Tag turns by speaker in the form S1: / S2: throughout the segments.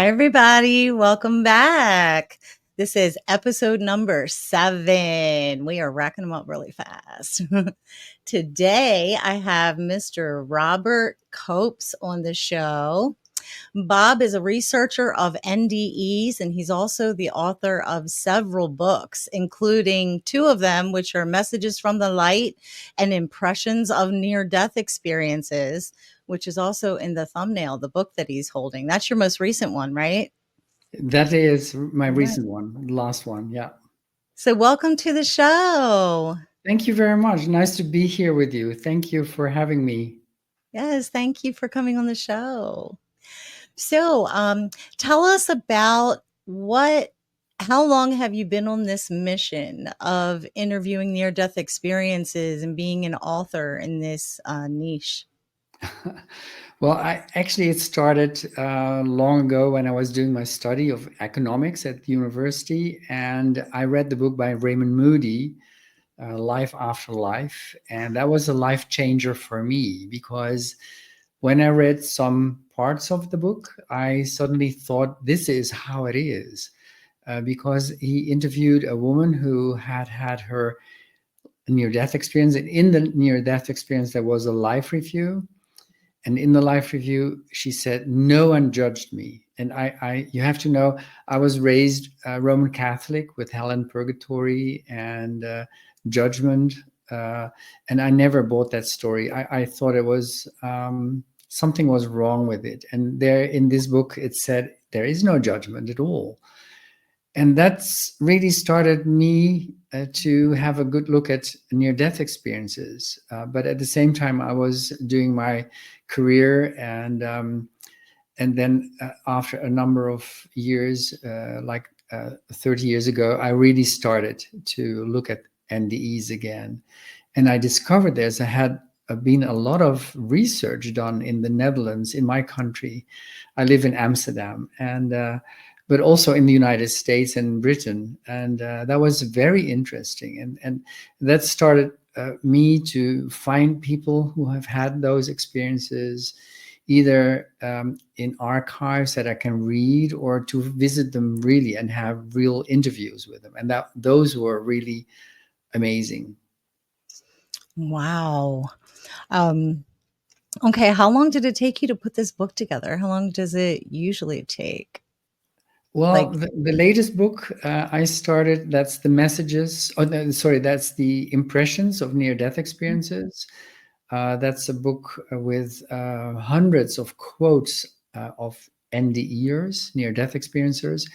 S1: Hi, everybody. Welcome back. This is episode number 7. We are racking them up really fast. Today, I have Mr. Robert Copes on the show. Bob is a researcher of NDEs, and he's also the author of several books, including 2 of them, which are Messages from the Light and Impressions of Near-Death Experiences, which is also in the thumbnail, the book that he's holding. That's your most recent one, right?
S2: That is my
S1: Right.
S2: recent one, the last one. Yeah.
S1: So welcome to the show.
S2: Thank you very much. Nice to be here with you. Thank you for having me.
S1: Yes, thank you for coming on the show. So, tell us about how long have you been on this mission of interviewing near-death experiences and being an author in this niche?
S2: Well, it started long ago when I was doing my study of economics at the university, and I read the book by Raymond Moody, Life After Life, and that was a life changer for me because when I read some parts of the book, I suddenly thought this is how it is. Because he interviewed a woman who had had her near-death experience. And in the near-death experience, there was a life review. And in the life review, she said, no one judged me. And you have to know, I was raised Roman Catholic with hell and purgatory and judgment. And I never bought that story. I thought it was something was wrong with it. And there in this book, it said, there is no judgment at all. And that's really started me to have a good look at near-death experiences. But at the same time, I was doing my career, and then after a number of years, 30 years ago, I really started to look at NDEs again. And I discovered had been a lot of research done in the Netherlands, in my country. I live in Amsterdam, and but also in the United States and Britain. And that was very interesting. And that started me to find people who have had those experiences, either in archives that I can read, or to visit them really and have real interviews with them. And those were really amazing.
S1: Wow. Okay, how long did it take you to put this book together? How long does it usually take?
S2: Well,
S1: Like,
S2: the latest book I started, that's the messages, no, sorry, that's the impressions of near-death experiences. That's a book with hundreds of quotes of NDE'ers, near-death experiencers.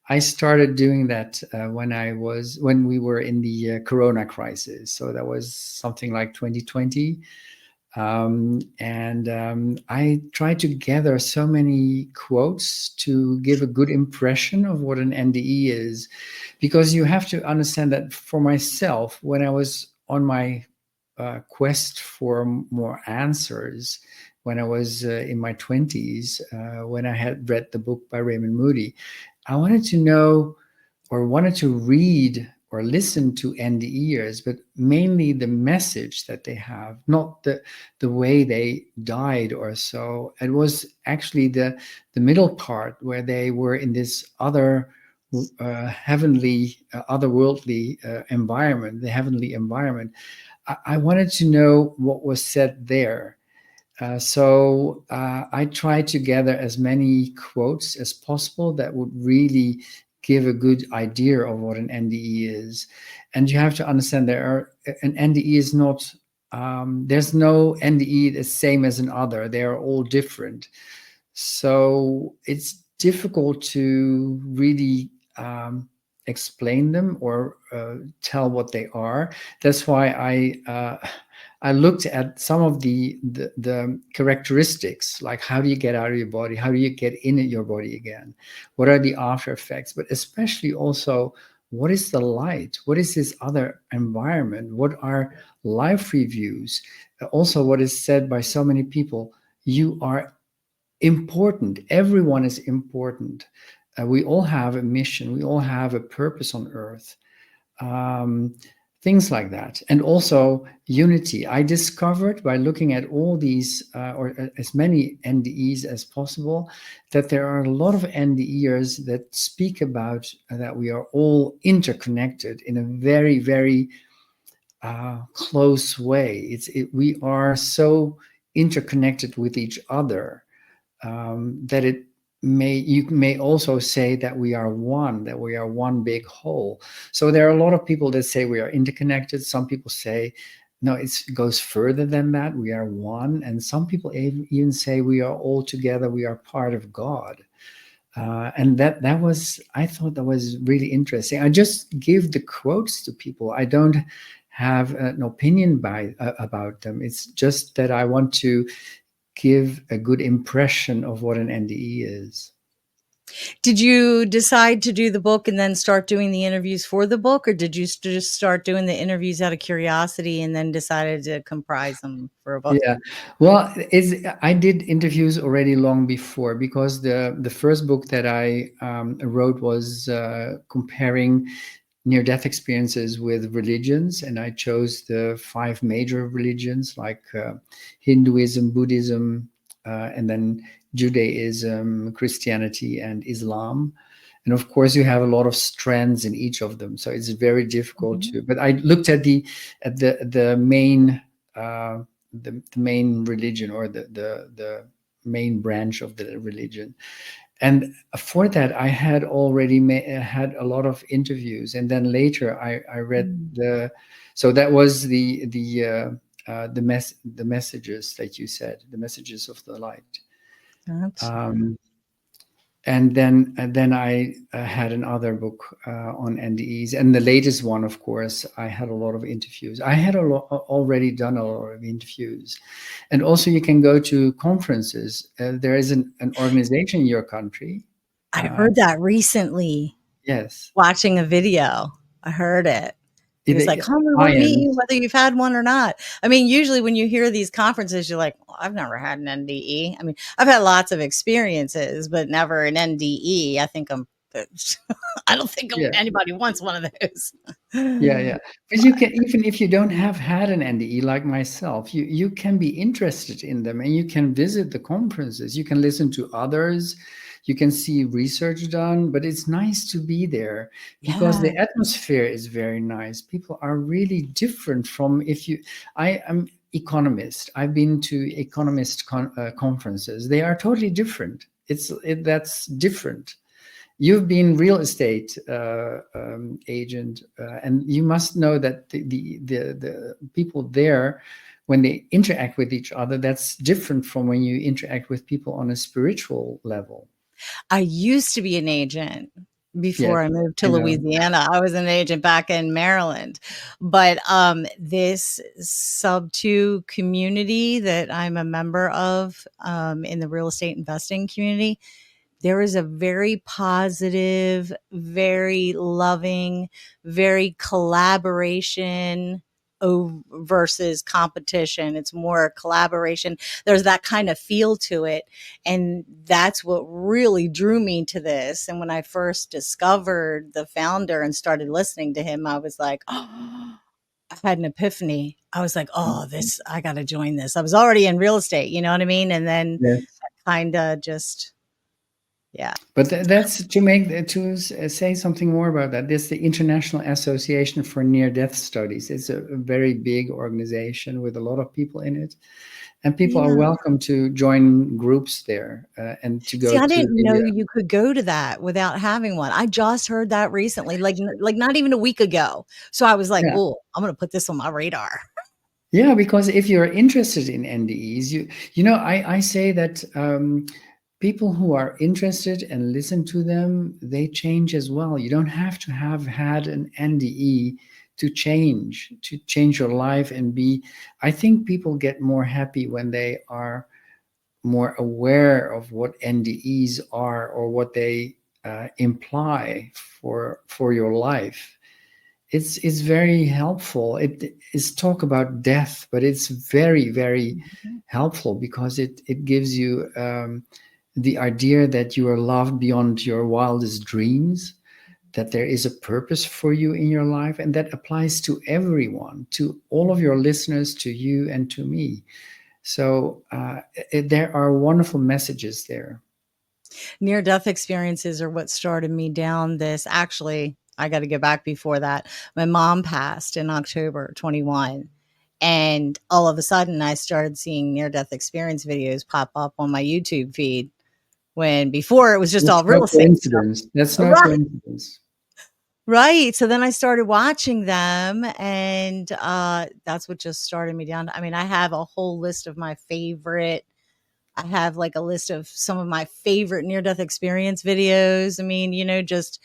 S2: I started doing that when we were in the Corona crisis. So that was something like 2020. I tried to gather so many quotes to give a good impression of what an NDE is, because you have to understand that for myself, when I was on my quest for more answers, when I was in my 20s, when I had read the book by Raymond Moody, I wanted to know, or wanted to read or listen to NDE'ers, but mainly the message that they have, not the way they died or so. It was actually the middle part where they were in this other heavenly, otherworldly environment, the heavenly environment. I wanted to know what was said there. So I tried to gather as many quotes as possible that would really give a good idea of what an NDE is. And you have to understand an NDE is not, there's no NDE the same as another. They are all different. So it's difficult to really explain them or tell what they are. That's why I looked at some of the characteristics, like how do you get out of your body? How do you get in your body again? What are the after effects? But especially also, what is the light? What is this other environment? What are life reviews? Also, what is said by so many people, you are important. Everyone is important. We all have a mission. We all have a purpose on earth. things like that. And also unity. I discovered by looking at all these, or as many NDEs as possible, that there are a lot of NDE'ers that speak about that we are all interconnected in a very, very close way. We are so interconnected with each other that you may also say that we are one, that we are one big whole. So there are a lot of people that say we are interconnected. Some people say no, it goes further than that. We are one, and some people even say we are all together. We are part of God. And that was, I thought that was really interesting. I just give the quotes to people. I don't have an opinion about them. It's just that I want to give a good impression of what an NDE is.
S1: Did you decide to do the book and then start doing the interviews for the book, or did you just start doing the interviews out of curiosity and then decided to comprise them for a book?
S2: Yeah, well, I did interviews already long before, because the first book that I wrote was comparing near-death experiences with religions, and I chose the 5 major religions like Hinduism, Buddhism, and then Judaism, Christianity, and Islam. And of course, you have a lot of strands in each of them, so it's very difficult
S1: Mhm.
S2: to. But I looked at the main the main religion, or the main branch of the religion. And for that, I had already had a lot of interviews, and then later I read
S1: Mm.
S2: so that was the messages that you said, the messages of the light.
S1: That's
S2: Um, and then I had another book on NDEs, and the latest one, of course, I had a lot of interviews. I had already done a lot of interviews, and also you can go to conferences. There is an organization in your country.
S1: I
S2: Uh,
S1: heard that recently
S2: yes,
S1: watching a video. I heard it. He was like,
S2: the
S1: "Come, we wanna meet
S2: iron.
S1: you whether you've had one or not." I mean, usually when you hear these conferences, you're like, "Well, I've never had an NDE." I mean, I've had lots of experiences, but never an NDE. I think I'm I don't think
S2: Yeah,
S1: anybody wants one of those.
S2: yeah, yeah. But you can, even if you don't have had an NDE like myself, you can be interested in them, and you can visit the conferences. You can listen to others. You can see research done, but it's nice to be there because
S1: Yeah.
S2: the atmosphere is very nice. People are really different from if you. I am economist. I've been to economist conferences. They are totally different. That's different. You've been real estate agent, and you must know that the people there, when they interact with each other, that's different from when you interact with people on a spiritual level.
S1: I used to be an agent
S2: Yes,
S1: before I moved to
S2: I know.
S1: Louisiana. I was an agent back in Maryland. But this sub 2 community that I'm a member of in the real estate investing community, there is a very positive, very loving, very collaboration versus competition. It's more collaboration. There's that kind of feel to it. And that's what really drew me to this. And when I first discovered the founder and started listening to him, I was like, oh, I had an epiphany. I was like, oh, this, I got to join this. I was already in real estate, you know what I mean? And then
S2: Yes.
S1: kind of just, yeah.
S2: But that's to make to say something more about that. This is the International Association for Near-Death Studies. It's a very big organization with a lot of people in it, and people are
S1: Yeah.
S2: welcome to join groups there and to
S1: See,
S2: go
S1: I
S2: to
S1: didn't know
S2: the.
S1: you could go to that without having one. I just heard that recently, like not even a week ago. So I was like,
S2: Yeah.
S1: "Oh, I'm gonna put this on my radar."
S2: Yeah, because if you're interested in NDEs, I say that people who are interested and listen to them, they change as well. You don't have to have had an NDE to change your life and be. I think people get more happy when they are more aware of what NDEs are, or what they imply for your life. It's very helpful. It is talk about death, but it's very, very
S1: Mhm.
S2: helpful because it gives you the idea that you are loved beyond your wildest dreams, that there is a purpose for you in your life, and that applies to everyone, to all of your listeners, to you and to me. So there are wonderful messages there.
S1: Near death experiences are what started me down this. Actually, I got to go back before that. My mom passed in October 21. And all of a sudden, I started seeing near death experience videos pop up on my YouTube feed when before it was just
S2: That's
S1: all
S2: no
S1: real estate stuff.
S2: coincidence. That's no
S1: Right.
S2: coincidence.
S1: Right. So then I started watching them, and that's what just started me down. I mean, I have a whole list of my favorite. I have like a list of some of my favorite near death experience videos. I mean, just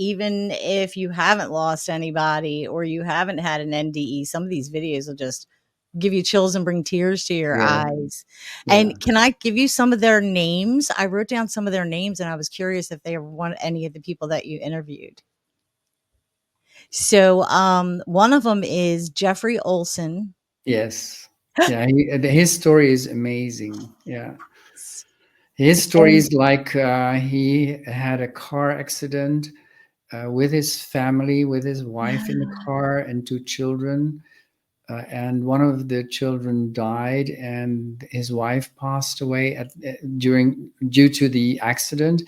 S1: even if you haven't lost anybody or you haven't had an NDE, some of these videos will just give you chills and bring tears to your
S2: Yeah,
S1: eyes.
S2: yeah.
S1: And can I give you some of their names? I wrote down some of their names and I was curious if they were any of the people that you interviewed. So, one of them is Jeffrey Olson.
S2: Yes. Yeah, his story is amazing. Yeah. His story
S1: And
S2: is like he had a car accident with his family, with his wife in the car and two children. And one of the children died, and his wife passed away due to the accident.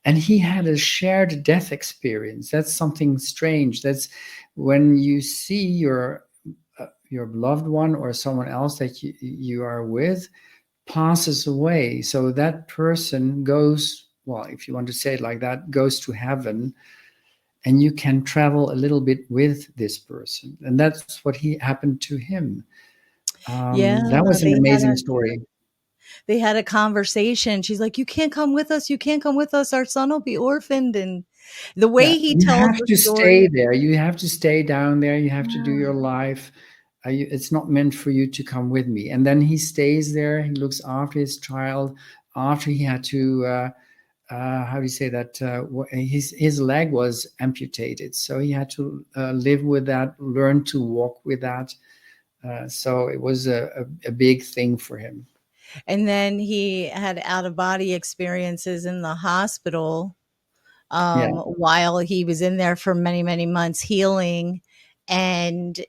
S2: And he had a shared death experience. That's something strange. That's when you see your loved one or someone else that you are with passes away. So that person goes, well, if you want to say it like that, goes to heaven, and you can travel a little bit with this person. And that's what happened to him.
S1: yeah,
S2: That was an
S1: they had
S2: amazing
S1: a
S2: story.
S1: conversation. She's like, "You can't come with us. You can't come with us. Our son will be orphaned." And the
S2: Yeah,
S1: way he
S2: you
S1: tells
S2: have
S1: the
S2: to stay
S1: story,
S2: there. You have to stay down there. You have to do
S1: yeah,
S2: your life. It's not meant for you to come with me. And then he stays there. He looks after his child after he had to. How do you say that? His leg was amputated, so he had to live with that, learn to walk with that. So it was a big thing for him.
S1: and then he had out of body experiences in the hospital
S2: Yeah.
S1: while he was in there for many, many months healing. And,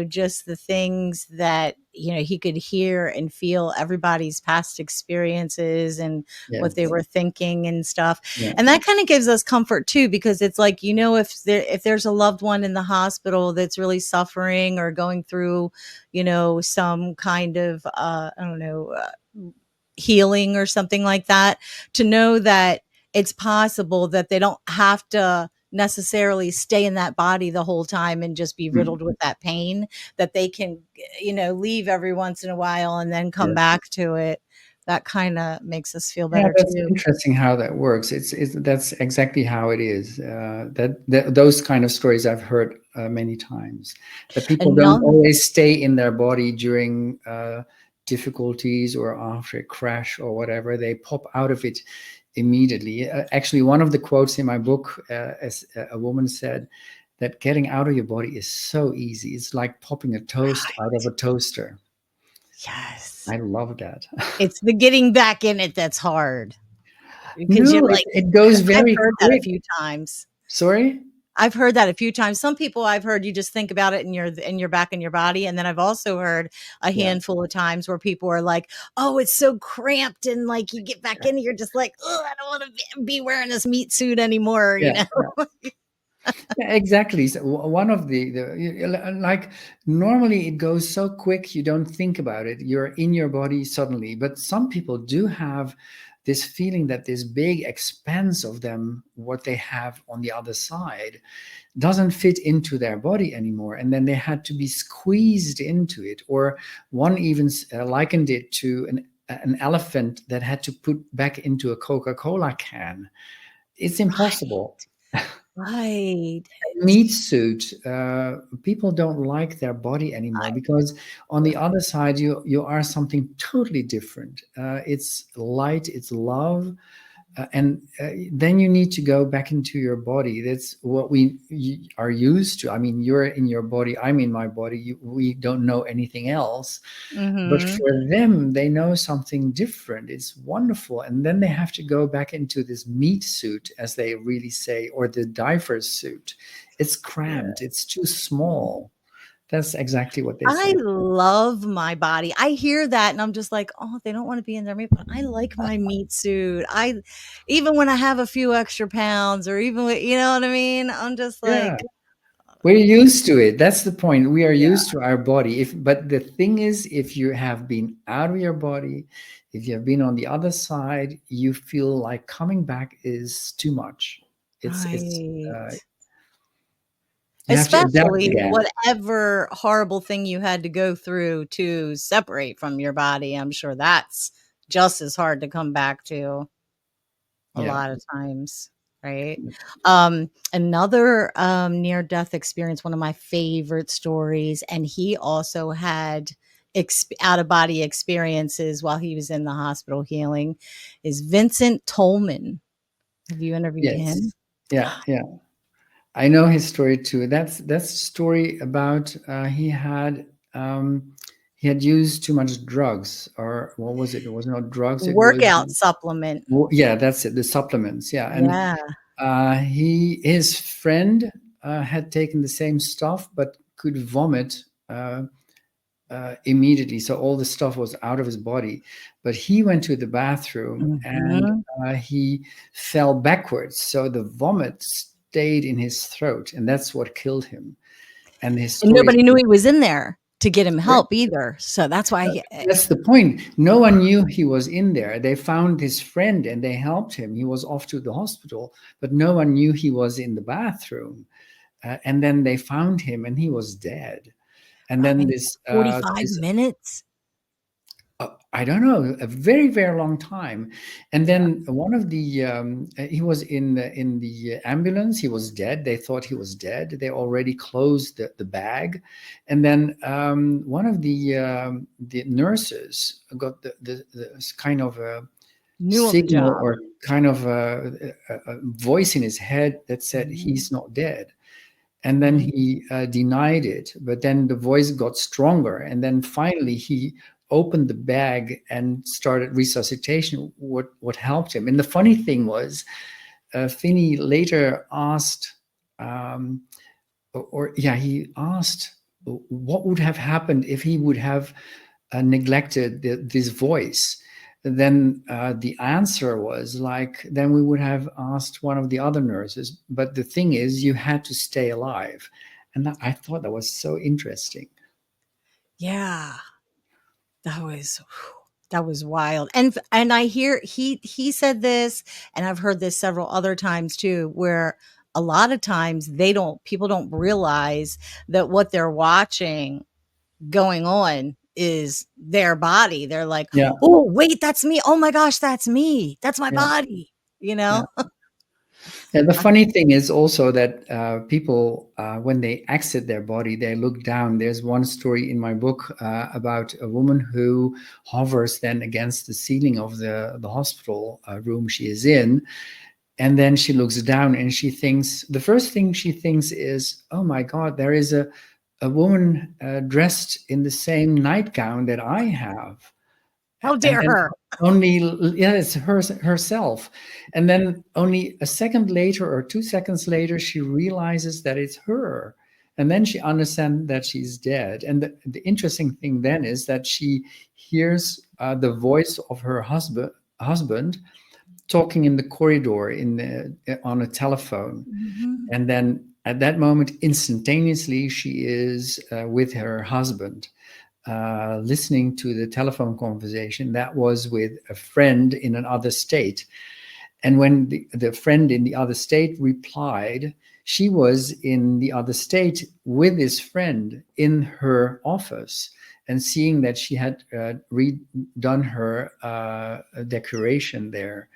S1: just the things that, he could hear and feel everybody's past experiences and what they
S2: Yes.
S1: were thinking and stuff.
S2: Yeah.
S1: And that kind of gives us comfort too, because it's like, if there's a loved one in the hospital that's really suffering or going through, some kind of, I don't know, healing or something like that, to know that it's possible that they don't have to necessarily stay in that body the whole time and just be
S2: Mm.
S1: riddled with that pain, that they can, leave every once in a while and then come
S2: Yes.
S1: back to it. That kind of makes us feel
S2: Yeah,
S1: better
S2: that's
S1: too.
S2: interesting how that works. That's exactly how it is. That those kind of stories I've heard many times. That people
S1: And
S2: don't
S1: no,
S2: always stay in their body during difficulties or after a crash or whatever. They pop out of it immediately. Actually, one of the quotes in my book, as a woman said, that getting out of your body is so easy. It's like popping a toast out of a toaster.
S1: yes,
S2: I love that.
S1: it's the getting back in it that's hard, because you're
S2: No,
S1: like,
S2: it goes
S1: I've
S2: very
S1: heard that a
S2: quick.
S1: few times.
S2: Sorry?
S1: I've heard that a few times. Some people I've heard you just think about it and you're back in your body. And then I've also heard a
S2: Yeah.
S1: handful of times where people are like, "Oh, it's so cramped," and like you get back in, and you're just like, "Oh, I don't want to be wearing this meat suit anymore,"
S2: Yeah. Yeah, exactly. So one of like normally it goes so quick you don't think about it. You're in your body suddenly. But some people do have this feeling that this big expanse of them, what they have on the other side, doesn't fit into their body anymore, and then they had to be squeezed into it. Or one even likened it to an elephant that had to put back into a Coca-Cola can. It's
S1: Right.
S2: impossible.
S1: Right.
S2: Meat suit, people don't like their body anymore, because on the other side you are something totally different. It's light, it's love, then you need to go back into your body. That's what are used to. I mean, you're in your body, I'm in my body. We don't know anything else. But
S1: Mm-hmm.
S2: for them, they know something different. It's wonderful. And then they have to go back into this meat suit, as they really say, or the diver's suit. It's cramped. It's too small. That's exactly what they
S1: I
S2: say.
S1: love my body. I hear that and I'm just like, oh, they don't want to be in their meat, but I like my meat suit. Even when I have a few extra pounds or even with, you know what I mean? I'm just
S2: Yeah.
S1: like,
S2: We're used to it. That's the point. We are
S1: yeah,
S2: used to our body. But the thing is, if you have been out of your body, if you have been on the other side, you feel like coming back is too much. It's
S1: right.
S2: uh, you have to adapt
S1: Especially
S2: again.
S1: whatever horrible thing you had to go through to separate from your body. I'm sure that's just as hard to come back to a
S2: Yeah.
S1: lot of times, right? Another near death experience, one of my favorite stories, and he also had out of body experiences while he was in the hospital healing, is Vincent Tolman. Have you interviewed him?
S2: Yes. Yeah. Yeah. I know his story too. That's a story about he had used too much drugs, or what was it? It was not drugs. It was
S1: Workout supplement.
S2: yeah, that's it. The supplements. Yeah, and
S1: Yeah.
S2: his friend had taken the same stuff but could vomit immediately. So all the stuff was out of his body. But he went to the bathroom and
S1: Mhm.
S2: he fell backwards. So the vomit stayed in his throat, and that's what killed him. And his
S1: And
S2: story is
S1: nobody knew he was in there to get him help either. So that's why
S2: that's the point. No one knew he was in there. They found his friend and they helped him. He was off to the hospital, but no one knew he was in the bathroom. And then they found him and he was dead. And
S1: I
S2: then
S1: mean,
S2: this
S1: 45 minutes?
S2: I don't know, a very, very long time. And then one of the he was in the ambulance. He was dead. They thought he was dead. They already closed the bag, and then one of the nurses got the kind of a
S1: Knew on the
S2: signal,
S1: job.
S2: or kind of a voice in his head that said
S1: Mhm.
S2: he's not dead. And then
S1: Mhm.
S2: he denied it, but then the voice got stronger, and then finally he opened the bag and started resuscitation. What helped him? And the funny thing was, Finney later asked, um, he asked what would have happened if he would have neglected this voice. Then the answer was like, then we would have asked one of the other nurses. But the thing is, you had to stay alive. And I thought that was so interesting.
S1: Yeah. That was that was wild. And I hear he said this, and I've heard this several other times too, where a lot of times people don't realize that what they're watching going on is their body. They're like,
S2: Yeah,
S1: "Oh, wait, that's me. Oh my gosh, that's me. That's my
S2: yeah,
S1: body." You
S2: yeah.
S1: know?
S2: Yeah, the funny thing is also that people, when they exit their body, they look down. There's one story in my book about a woman who hovers then against the ceiling of the hospital room she is in. And then she looks down and she thinks, the first thing she thinks is, oh my God, there is a woman dressed in the same nightgown that I have.
S1: How
S2: And
S1: dare
S2: then
S1: her?
S2: only, yeah, it's herself. And then only a second later or 2 seconds later, she realizes that it's her. And then she understands that she's dead. And the interesting thing then is that she hears the voice of her husband talking in the corridor on a telephone.
S1: Mhm.
S2: And then at that moment, instantaneously, she is with her husband, listening to the telephone conversation that was with a friend in another state. And when the friend in the other state replied, she was in the other state with this friend in her office, and seeing that she had redone her decoration there.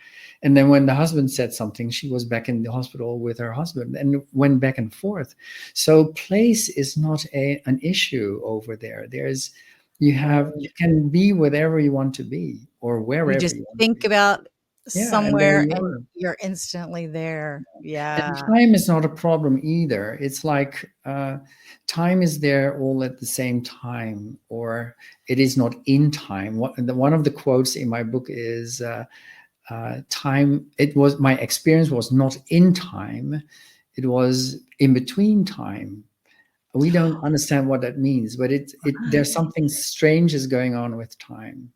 S2: And then when the husband said something, she was back in the hospital with her husband and went back and forth. So place is not an issue over there. You
S1: Right.
S2: can be wherever you want to be, or
S1: You
S2: wherever
S1: just
S2: you want to
S1: think
S2: be.
S1: about
S2: Yeah, and there
S1: somewhere
S2: you
S1: and
S2: are.
S1: you're instantly there.
S2: And
S1: Yeah.
S2: time is not a problem either. It's like time is there all at the same time, or it is not in time. One of the quotes in my book is time, it was, my experience was not in time, it was in between time. We don't understand what that means, but there's
S1: Right.
S2: something strange is going on with time.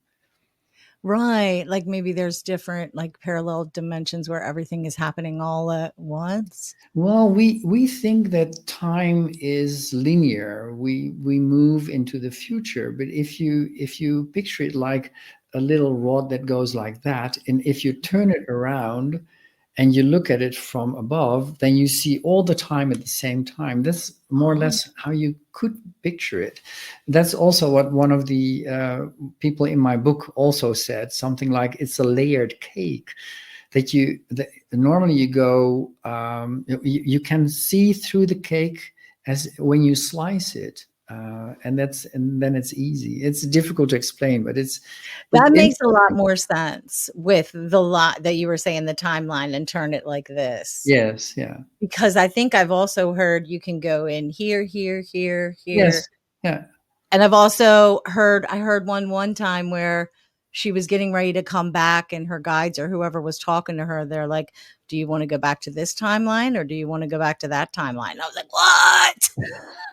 S1: Right. Like maybe there's different like parallel dimensions where everything is happening all at once.
S2: Well, we think that time is linear. We move into the future, but if you picture it like a little rod that goes like that, and if you turn it around and you look at it from above, then you see all the time at the same time. That's more or
S1: Oh,
S2: less how you could picture it. That's also what one of the people in my book also said, something like it's a layered cake that normally you go you can see through the cake as when you slice it, and then it's easy. It's difficult to explain, but it's
S1: that makes a lot
S2: interesting.
S1: more sense with the lot that you were saying the timeline and turn it like this.
S2: Yes, yeah,
S1: Because I think I've also heard you can go in here, here, here, here.
S2: yes, yeah.
S1: And I've also heard I heard one time where she was getting ready to come back and her guides or whoever was talking to her, they're like, "Do you want to go back to this timeline or do you want to go back to that timeline?" I was like, "What?"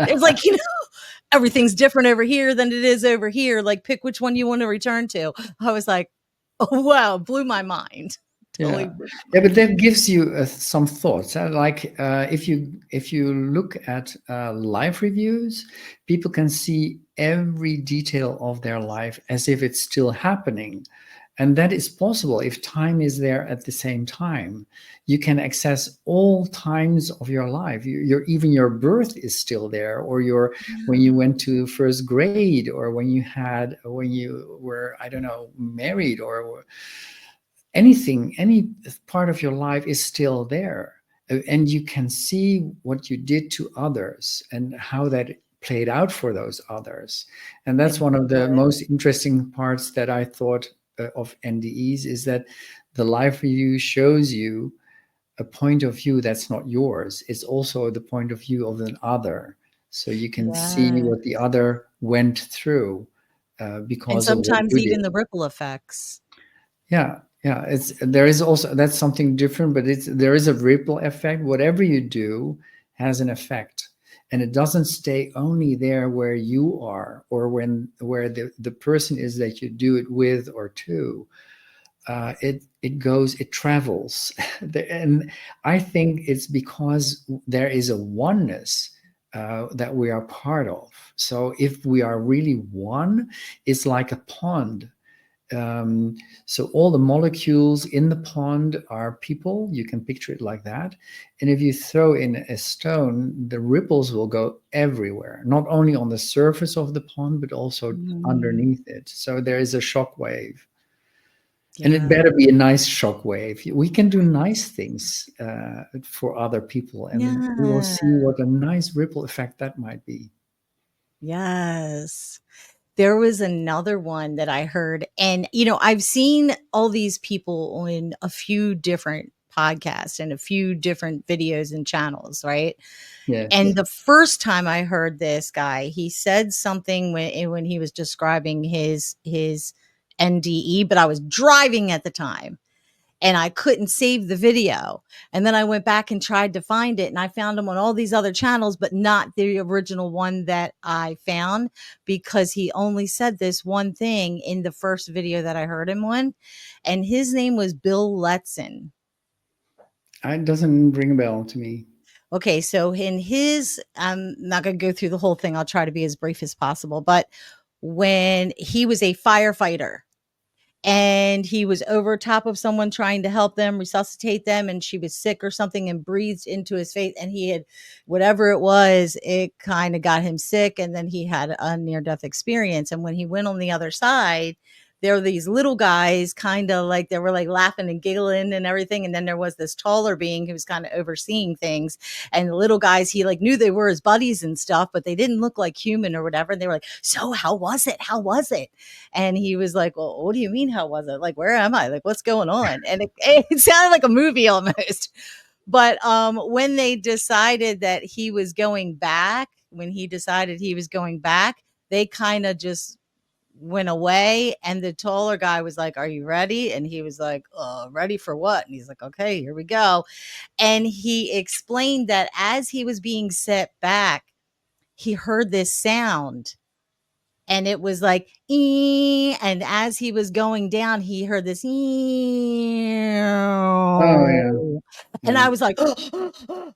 S1: It was like, everything's different over here than it is over here. Like, pick which one you want to return to. I was like, "Oh wow," blew my mind. Totally
S2: Yeah,
S1: blew
S2: yeah,
S1: my
S2: but
S1: mind.
S2: that gives you some thoughts. Like if you look at life reviews, people can see every detail of their life as if it's still happening, and that is possible if time is there at the same time. You can access all times of your life. Even your birth is still there, or your when you went to first grade, or when you were, I don't know, married, or anything, any part of your life is still there. And you can see what you did to others and how that played out for those others. And that's one of the most interesting parts that I thought of NDEs, is that the life review shows you a point of view that's not yours. It's also the point of view of an other. So you can see
S1: Yeah.
S2: what the other went through
S1: And
S2: because of what
S1: sometimes
S2: you did.
S1: even the ripple effects.
S2: Yeah, yeah. It's there is also, that's something different, but there is a ripple effect. Whatever you do has an effect, and it doesn't stay only there where you are, or where the person is that you do it with or to. It travels, and I think it's because there is a oneness that we are part of. So if we are really one, it's like a pond. um, so all the molecules in the pond are people. You can picture it like that. And if you throw in a stone, the ripples will go everywhere, not only on the surface of the pond, but also
S1: Mhm.
S2: underneath it. So there is a shock wave. And it
S1: Yeah.
S2: better be a nice shock wave. We can do nice things for other people, and we will
S1: Yeah.
S2: see what a nice ripple effect that might be.
S1: Yes. There was another one that I heard, and, I've seen all these people on a few different podcasts and a few different videos and channels, right? And
S2: Yes.
S1: the first time I heard this guy, he said something when he was describing his NDE, but I was driving at the time and I couldn't save the video. And then I went back and tried to find it and I found him on all these other channels, but not the original one that I found because he only said this one thing in the first video that I heard him on. And his name was Bill Letson.
S2: It doesn't ring a bell to me.
S1: Okay, so in his, I'm not going to go through the whole thing. I'll try to be as brief as possible. But when he was a firefighter, and he was over top of someone trying to help them resuscitate them and she was sick or something and breathed into his face and he had whatever it was, it kind of got him sick and then he had a near death experience and when he went on the other side there were these little guys kind of like they were like laughing and giggling and everything. And then there was this taller being who was kind of overseeing things. And the little guys, he like knew they were his buddies and stuff, but they didn't look like human or whatever. And they were like, so how was it? How was it? And he was like, well, what do you mean? How was it? Like, where am I? Like, what's going on? And it sounded like a movie almost. But when they decided that he was going back, when he decided he was going back, they kind of just went away. And the taller guy was like, are you ready? And he was like, ready for what? And he's like, okay, here we go. And he explained that as he was being set back, he heard this sound and it was like, ee, and as he was going down, he heard this,
S2: Oh yeah.
S1: and
S2: Yeah.
S1: I was like,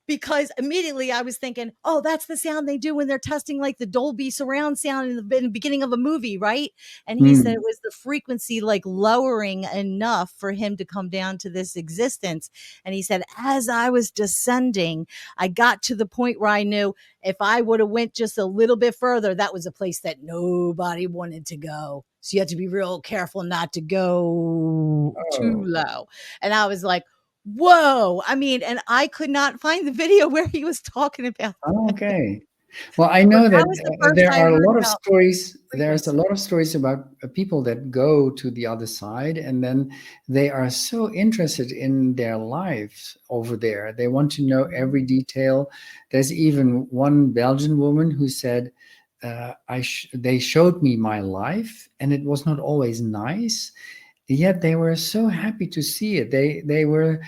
S1: because immediately I was thinking, oh, that's the sound they do when they're testing like the Dolby surround sound in the beginning of a movie, right? And he said it
S2: Mm.
S1: was the frequency like lowering enough for him to come down to this existence. And he said, as I was descending, I got to the point where I knew if I would have went just a little bit further, that was a place that nobody wanted to go. So you have to be real careful not to go too
S2: Oh,
S1: low. And I was like, whoa. I mean, and I could not find the video where he was talking about that.
S2: okay. Well, I
S1: But
S2: know that
S1: that was the first
S2: there
S1: I
S2: are a
S1: heard
S2: lot of
S1: about
S2: stories. There's a
S1: frequency.
S2: lot of stories about people that go to the other side, and then they are so interested in their lives over there. They want to know every
S1: Mhm.
S2: detail. There's even one Belgian woman who said, "They showed me my life, and it was not always nice. Yet they were so happy to see it. They were."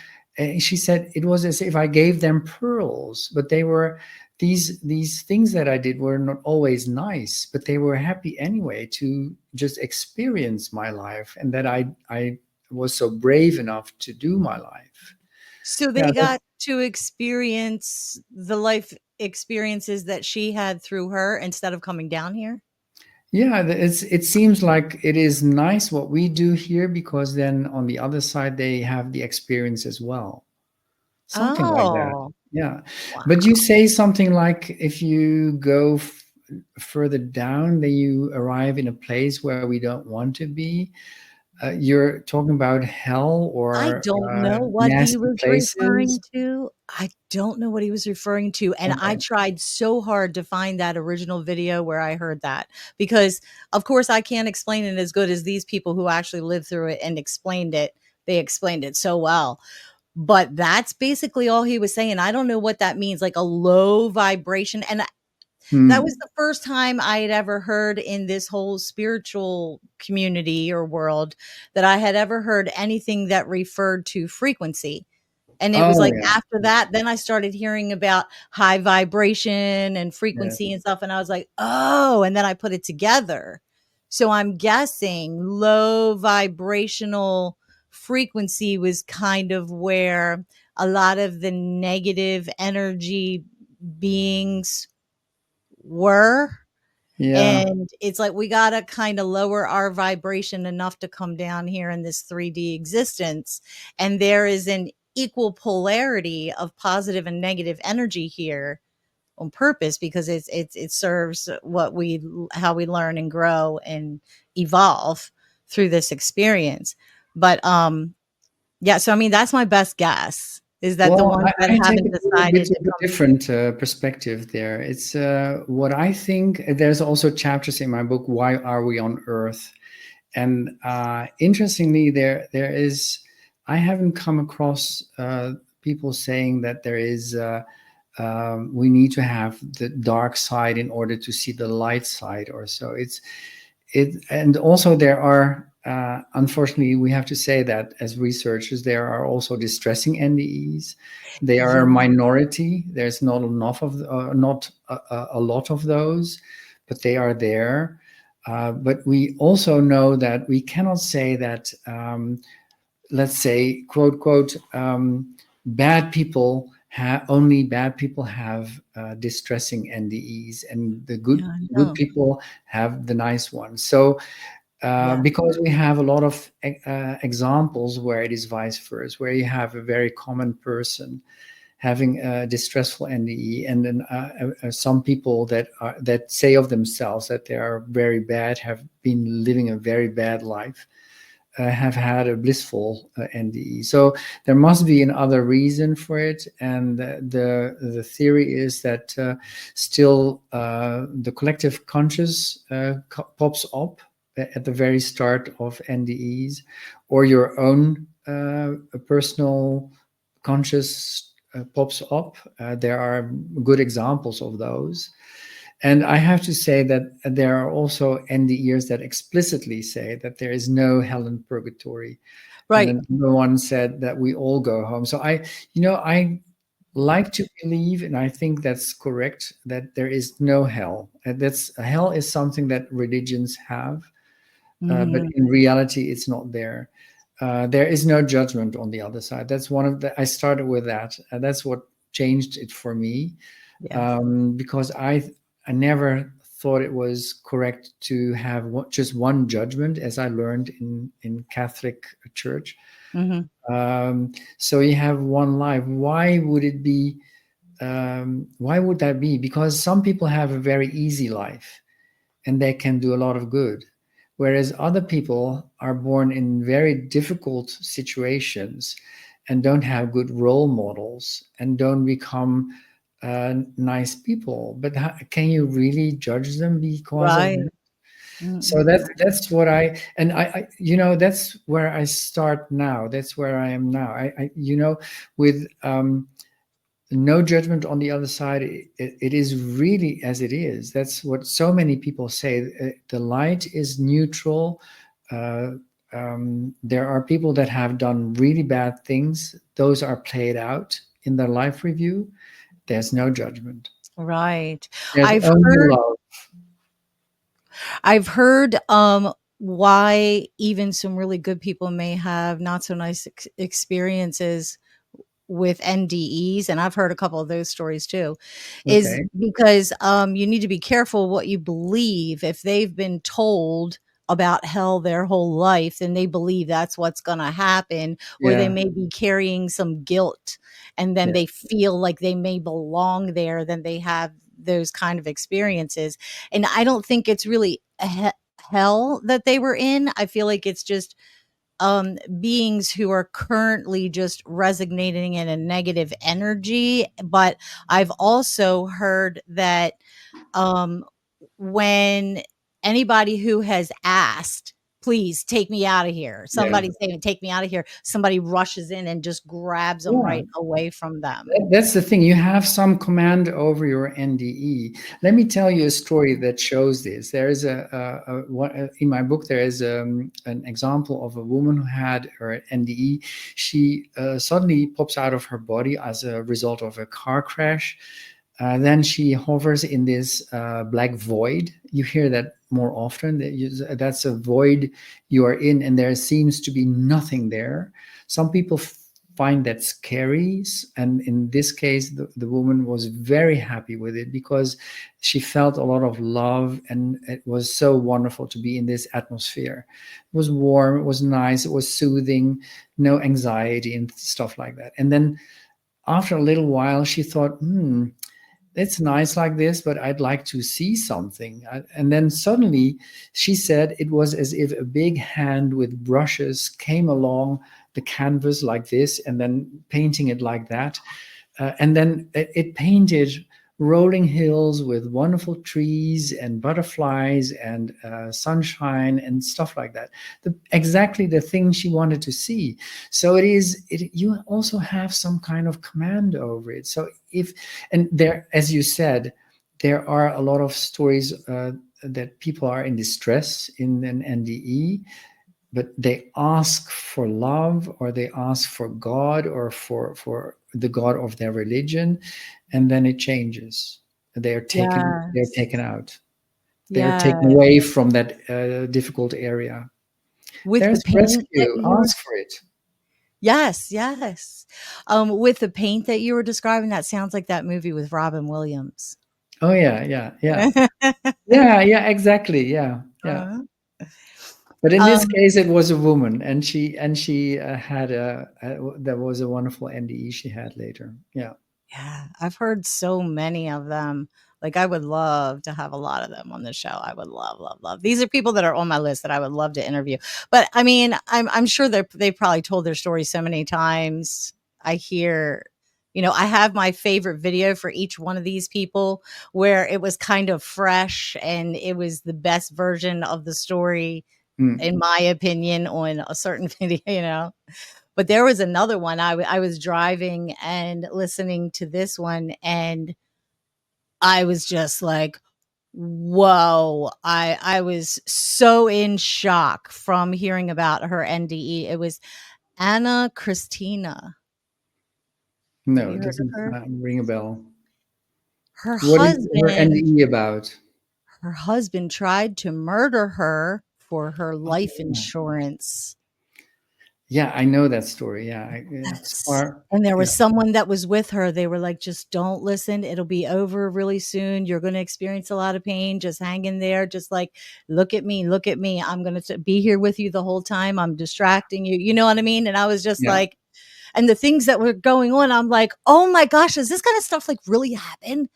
S2: She said it was as if I gave them pearls, but they were these things that I did were not always nice, but they were happy anyway to just experience my life, and that I was so brave enough to do my life.
S1: So
S2: Yeah,
S1: they got to experience the life experiences that she had through her instead of coming down here.
S2: yeah. It seems like it is nice what we do here because then on the other side they have the experience as well, something like that.
S1: Oh,
S2: Yeah, but
S1: wow.
S2: you say something like if you go further down, then you arrive in a place where we don't want to be. You're talking about hell
S1: I
S2: or
S1: don't know what he
S2: nasty
S1: was
S2: places.
S1: referring to. I don't know what he was referring to, and I
S2: Okay.
S1: tried so hard to find that original video where I heard that because, of course, I can't explain it as good as these people who actually lived through it and explained it. They explained it so well. But that's basically all he was saying. I don't know what that means, like a low vibration, and that was
S2: Hmm.
S1: the first time I had ever heard in this whole spiritual community or world that I had ever heard anything that referred to frequency. And it was
S2: Oh
S1: like
S2: yeah.
S1: after that, then I started hearing about high vibration and
S2: Yeah.
S1: frequency and stuff. And I was like, oh, and then I put it together. So I'm guessing low vibrational frequency was kind of where a lot of the negative energy beings were.
S2: Yeah.
S1: And it's like we got to kind of lower our vibration enough to come down here in this 3D existence. And there is an equal polarity of positive and negative energy here on purpose because it serves what we how we learn and grow and evolve through this experience. But yeah, so I mean that's my best guess is that the
S2: Well,
S1: ones that
S2: I take
S1: haven't
S2: a little bit
S1: decided to
S2: of a
S1: come.
S2: different perspective there. It's what I think. There's also chapters in my book. Why are we on Earth? And interestingly, there is. I haven't come across people saying that there is. We need to have the dark side in order to see the light side, or so. And also there are. Unfortunately, we have to say that as researchers, there are also distressing NDEs. They are
S1: Yeah,
S2: a minority. There's not enough of, not a lot of those, but they are there. But we also know that we cannot say that, let's say, quote, quote, bad people only bad people have distressing NDEs, and the
S1: yeah, I
S2: good
S1: know.
S2: people have the nice ones. So
S1: Yeah.
S2: because we have a lot of examples where it is vice versa, where you have a very common person having a distressful NDE, and then some people that say of themselves that they are very bad, have been living a very bad life, have had a blissful NDE. So there must be another reason for it, and the theory is that still the collective conscious pops up at the very start of NDEs, or your own personal conscious pops up. There are good examples of those. And I have to say that there are also NDE'ers that explicitly say that there is no hell and purgatory. And
S1: Right.
S2: another one said that we all go home. So I like to believe, and I think that's correct, that there is no hell. And that's hell is something that religions have, but
S1: Hmm.
S2: in reality, it's not there. There is no judgment on the other side. That's one of the. I started with that. That's what changed it for me,
S1: Yes.
S2: because I never thought it was correct to have just one judgment, as I learned in Catholic Church.
S1: Hmm.
S2: So you have one life. Why would it be? Why would that be? Because some people have a very easy life and they can do a lot of good, whereas other people are born in very difficult situations and don't have good role models and don't become nice people. But can you really judge them because of
S1: Right.
S2: that? So
S1: Hmm.
S2: that's what I that's where I start now. That's where I am now. With no judgment on the other side. It is really as it is. That's what so many people say. The light is neutral. Uh, there are people that have done really bad things. Those are played out in their life review. There's no judgment.
S1: Right.
S2: There's
S1: I've
S2: only
S1: heard
S2: love.
S1: I've heard why even some really good people may have not so nice experiences with NDEs, and I've heard a couple of those stories too, is
S2: Okay.
S1: because you need to be careful what you believe. If they've been told about hell their whole life, then they believe that's what's going to happen, or they
S2: Yeah.
S1: may be carrying some guilt and then
S2: Yeah.
S1: they feel like they may belong there, then they have those kind of experiences. And I don't think it's really hell that they were in. I feel like it's just beings who are currently just resonating in a negative energy. But I've also heard that um, when anybody who has asked, please take me out of here,
S2: Yeah.
S1: somebody saying, take me out of here, somebody rushes in and just grabs them
S2: Yeah.
S1: right away from them.
S2: That's the thing. You have some command over your NDE. Let me tell you a story that shows this. There is in my book. There is an example of a woman who had her NDE. She suddenly pops out of her body as a result of a car crash. Then she hovers in this black void. You hear that more often. That's a void you are in, and there seems to be nothing there. Some people find that scary, and in this case the woman was very happy with it because she felt a lot of love, and it was so wonderful to be in this atmosphere. It was warm, it was nice, it was soothing, no anxiety and stuff like that. And then after a little while she thought, it's nice like this, but I'd like to see something. And then suddenly she said it was as if a big hand with brushes came along the canvas like this and then painting it like that. And then it painted rolling hills with wonderful trees and butterflies and sunshine and stuff like that. Exactly the thing she wanted to see. So you also have some kind of command over it. So and there, as you said, there are a lot of stories that people are in distress in an NDE, but they ask for love, or they ask for God, or for the God of their religion, and then it changes. They're
S1: Yes.
S2: taken out. They are
S1: Yeah.
S2: taken away from that difficult area.
S1: With the
S2: There's
S1: paint that
S2: rescue.
S1: you were,
S2: Ask for it.
S1: yes, yes. With the paint that you were describing, that sounds like that movie with Robin Williams.
S2: Oh yeah, yeah, yeah, yeah, yeah. Exactly. Yeah, yeah.
S1: Uh-huh.
S2: But in this
S1: Um,
S2: case, it was a woman, and she had that was a wonderful NDE she had later. Yeah.
S1: Yeah, I've heard so many of them. Like, I would love to have a lot of them on the show. I would love, love, love. These are people that are on my list that I would love to interview. But I mean, I'm sure they probably told their story so many times. I hear, I have my favorite video for each one of these people where it was kind of fresh and it was the best version of the story,
S2: Mm.
S1: in my opinion, on a certain video. But there was another one. I was driving and listening to this one, and I was just like, whoa. I was so in shock from hearing about her NDE. It was Anna Christina. Have
S2: No,
S1: you
S2: it
S1: heard of
S2: doesn't
S1: her?
S2: ring a bell.
S1: Her
S2: What is her
S1: husband
S2: NDE about?
S1: her husband tried to murder her for her life
S2: Oh,
S1: insurance.
S2: yeah, I know that story. Yeah, it's
S1: Yes.
S2: far.
S1: And there
S2: Yeah,
S1: was someone that was with her. They were like, "Just don't listen. It'll be over really soon. You're gonna experience a lot of pain. Just hang in there. Just like, look at me, look at me. I'm gonna be here with you the whole time. I'm distracting you." You know what I mean? And I was just
S2: yeah,
S1: like, and the things that were going on, I'm like, "Oh my gosh, does this kind of stuff like really happen?"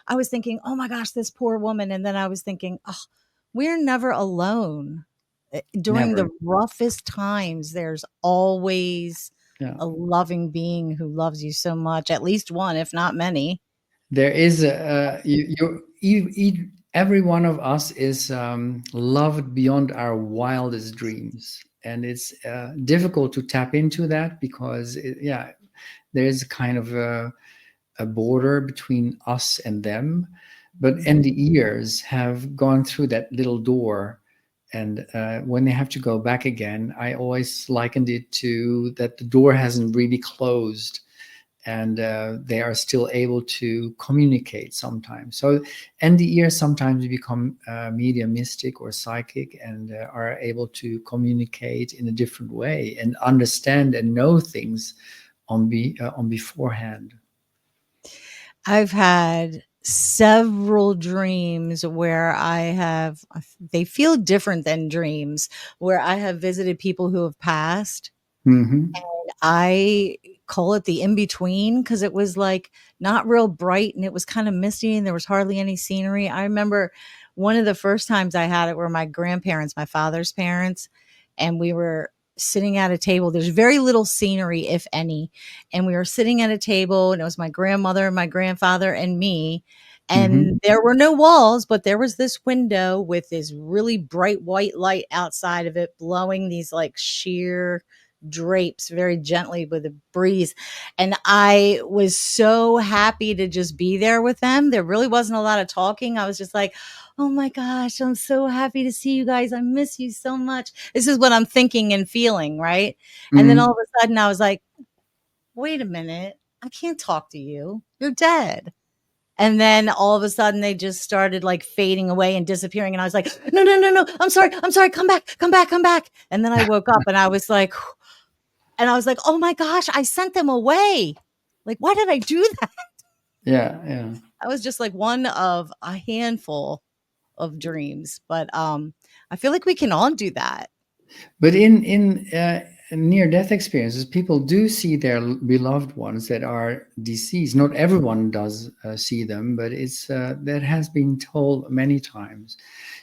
S1: I was thinking, "Oh my gosh, this poor woman." And then I was thinking, "Oh, we're never alone. During the
S2: never.
S1: roughest times, there's always
S2: Yeah.
S1: a loving being who loves you so much, at least one, if not many."
S2: There is every one of us is loved beyond our wildest dreams, and it's difficult to tap into that because yeah, there is a kind of a border between us and them. But
S1: Mhm.
S2: NDE'ers have gone through that little door, and when they have to go back again, I always likened it to that the door hasn't really closed, and they are still able to communicate sometimes. So NDEers sometimes become mediumistic or psychic and are able to communicate in a different way and understand and know things on beforehand.
S1: I've had several dreams where they feel different than dreams, where I have visited people who have passed.
S2: Hmm.
S1: I call it the in between because it was like not real bright and it was kind of misty and there was hardly any scenery. I remember one of the first times I had it were my grandparents, my father's parents, and we were sitting at a table. There's very little scenery, if any. And we were sitting at a table, and it was my grandmother, my grandfather, and me.
S2: Hmm.
S1: And there were no walls, but there was this window with this really bright white light outside of it, blowing these like sheer drapes very gently with a breeze. And I was so happy to just be there with them. There really wasn't a lot of talking. I was just like, "Oh my gosh, I'm so happy to see you guys. I miss you so much." This is what I'm thinking and feeling, right? And then all
S2: Hmm.
S1: of a sudden I was like, "Wait a minute. I can't talk to you. You're dead." And then all of a sudden they just started like fading away and disappearing. And I was like, "No, no, no, no. I'm sorry. I'm sorry. Come back. Come back. Come back." And then I woke up and I was like, "Oh my gosh, I sent them away. Like, why did I do that?"
S2: Yeah, yeah.
S1: That was just like one of a handful of dreams. But I feel like we can all do that.
S2: But in near-death experiences, people do see their beloved ones that are deceased. Not everyone does see them, but it's that has been told many times.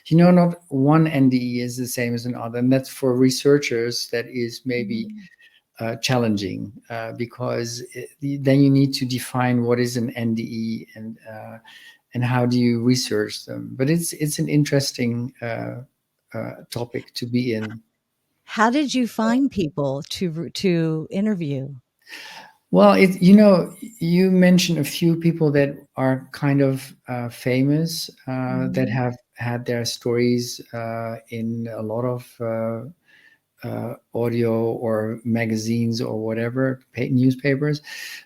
S2: You know, not one NDE is the same as another, and that's for researchers. That is maybe
S1: Mhm.
S2: challenging because then you need to define what is an NDE and how do you research them. But it's an interesting topic to be in.
S1: How did you find people to interview?
S2: Well, you mentioned a few people that are kind of famous that
S1: Mhm.
S2: have had their stories in a lot of audio or magazines or whatever, newspapers.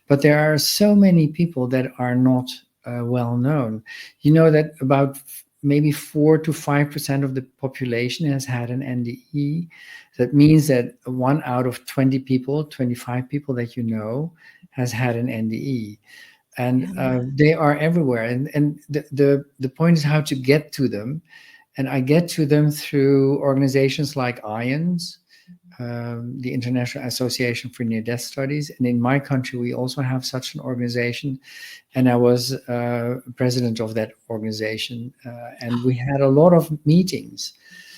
S2: But there are so many people that are not well known. You know that about maybe 4 to 5% of the population has had an NDE. That means that 1 out of 20 people, 25 people that you know, has had an NDE. And
S1: Yeah.
S2: they are everywhere. And the point is how to get to them. And I get to them through organizations like IONS, the International Association for Near-Death Studies. And in my country, we also have such an organization. And I was president of that organization. And we had a lot of meetings.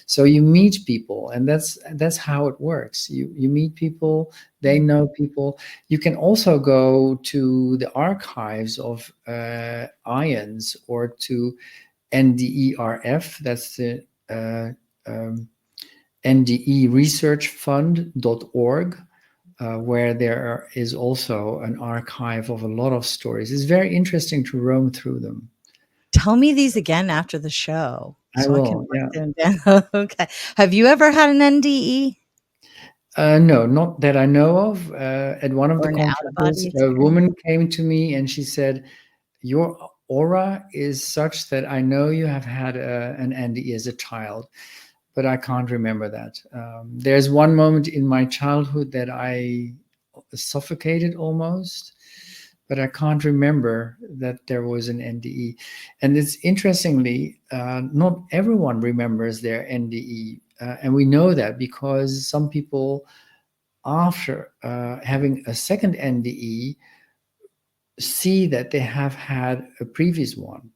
S2: So you meet people, and that's how it works. You meet people, they know people. You can also go to the archives of IONS or to NDERF, that's the NDE researchfund.org, where there is also an archive of a lot of stories. It's very interesting to roam through them.
S1: Tell me these again after the show
S2: I
S1: so I can
S2: will,
S1: write
S2: yeah.
S1: them down. Okay. Have you ever had an NDE
S2: No, not that I know of. At one of
S1: or
S2: the
S1: an out of body
S2: conferences, a
S1: experience?
S2: woman came to me and she said, "Your aura is such that I know you have had an NDE as a child." But I can't remember that. There's one moment in my childhood that I suffocated almost, but I can't remember that there was an NDE. And it's interestingly, not everyone remembers their NDE. And we know that because some people, after having a second NDE, see that they have had a previous one.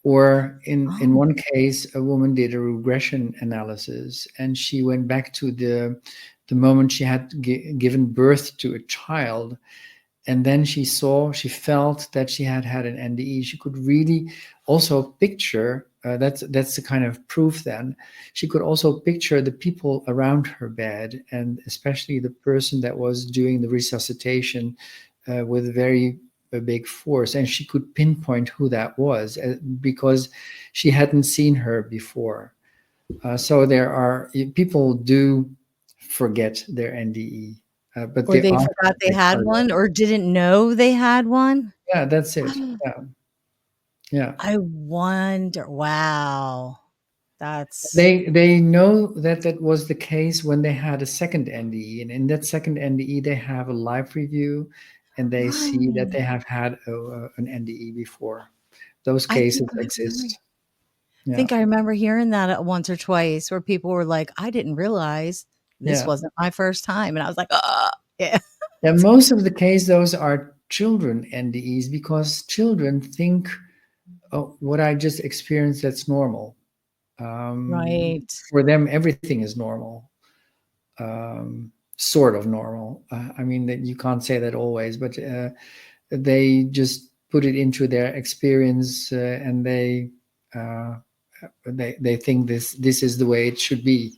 S2: Or in
S1: Oh,
S2: one case, a woman did a regression analysis and she went back to the moment she had given birth to a child. And then she felt that she had had an NDE. She could really also picture, that's the kind of proof then. She could also picture the people around her bed, and especially the person that was doing the resuscitation with very a big force, and she could pinpoint who that was because she hadn't seen her before. So there are people do forget their NDE, but
S1: or
S2: they
S1: they
S2: often
S1: forgot they had
S2: recover.
S1: one or didn't know they had one?
S2: Yeah, that's it. Yeah, yeah.
S1: I wonder. Wow. That's
S2: They know that that was the case when they had a second NDE, and in that second NDE they have a live review, and they see that
S1: right.
S2: they have had an NDE before. Those
S1: I
S2: cases exist. Yeah,
S1: think I remember hearing that once or twice where people were like, "I didn't realize this
S2: yeah.
S1: wasn't my first time," and I was like, yeah."
S2: And most of the case, those are children NDEs because children think, oh, what I just experienced, that's normal.
S1: Right.
S2: For them, everything is normal. Sort of normal. I mean, that you can't say that always, but they just put it into their experience, and uh, they think this is the way it should be.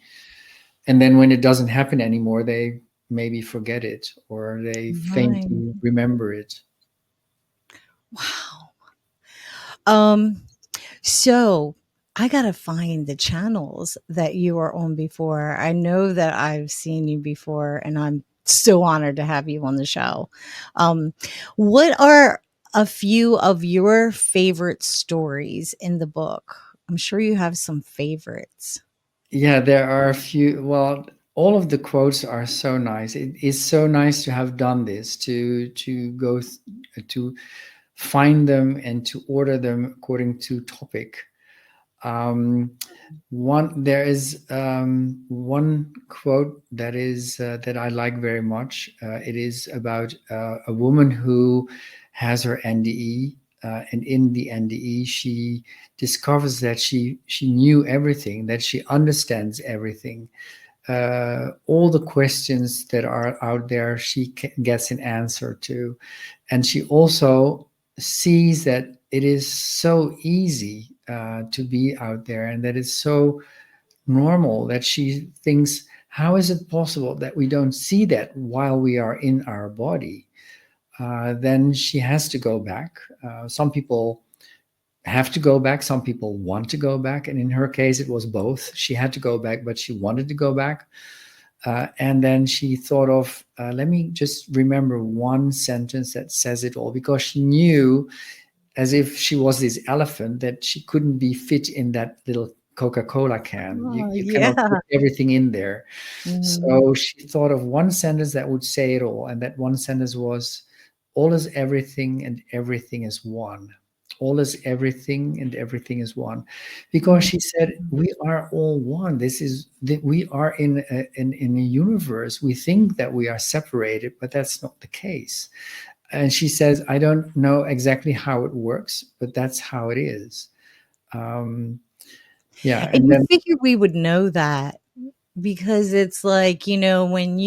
S2: And then when it doesn't happen anymore, they maybe forget it or they
S1: Right.
S2: faintly remember it.
S1: Wow. Um, so I gotta find the channels that you were on before. I know that I've seen you before, and I'm so honored to have you on the show. Um, what are a few of your favorite stories in the book? I'm sure you have some favorites.
S2: Yeah, there are a few. Well, all of the quotes are so nice. It is so nice to have done this, to to find them and to order them according to topic. Um, one there is one quote that is that I like very much. It is about a woman who has her NDE, and in the NDE she discovers that she knew everything, that she understands everything. All the questions that are out there, she gets an answer to, and she also sees that it is so easy to be out there, and that it's so normal that she thinks, how is it possible that we don't see that while we are in our body? Then she has to go back. Some people have to go back, some people want to go back, and in her case it was both. She had to go back, but she wanted to go back. And then she thought of, let me just remember one sentence that says it all, because she knew, as if she was this elephant, that she couldn't be fit in that little Coca-Cola can.
S1: Oh,
S2: You cannot put
S1: yeah.
S2: everything in there.
S1: Mhm.
S2: So she thought of one sentence that would say it all. And that one sentence was, all is everything and everything is one. all is everything and everything is one, because she said we are all one. This is that we are in a universe. We think that we are separated, but that's not the case. And she says, I don't know exactly how it works, but that's how it is. um, yeah,
S1: And
S2: and
S1: you
S2: then
S1: figure we would know that because it's like, when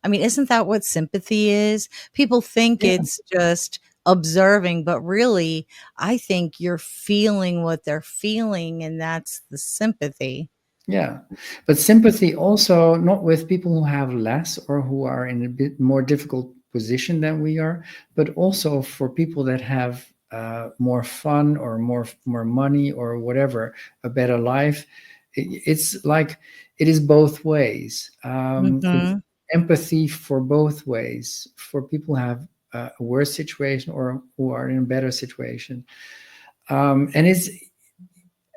S1: I mean, isn't that what sympathy is? People think
S2: yeah,
S1: it's just observing, but really, I think you're feeling what they're feeling, and that's the sympathy.
S2: yeah, but sympathy also not with people who have less or who are in a bit more difficult position than we are, but also for people that have more fun or more money or whatever, a better life. It's like it is both ways. It's
S1: Mhm.
S2: empathy for both ways, for people who have a worse situation or who are in a better situation. And it's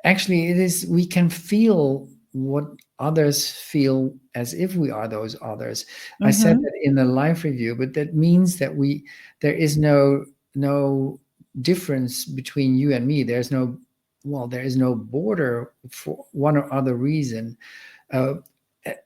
S2: actually, it is, we can feel what others feel as if we are those others. I said
S1: Mhm.
S2: that in the live review, but that means that there is no difference between you and me. There's no, well, there is no border for one or other reason. uh,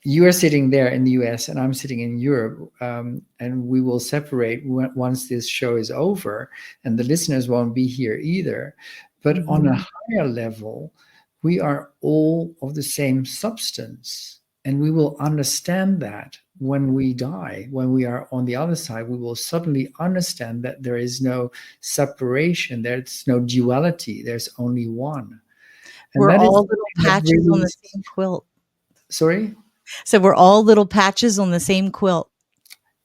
S2: you are sitting there in the US and I'm sitting in Europe, and we will separate once this show is over, and the listeners won't be here either. But on a
S1: Mhm.
S2: higher level, we are all of the same substance, and we will understand that when we die. When we are on the other side, we will suddenly understand that there is no separation, there's no duality, there's only one. And
S1: We're
S2: that is
S1: all little
S2: something that
S1: patches on
S2: really,
S1: the same quilt.
S2: sorry.
S1: So we're all little patches on the same quilt.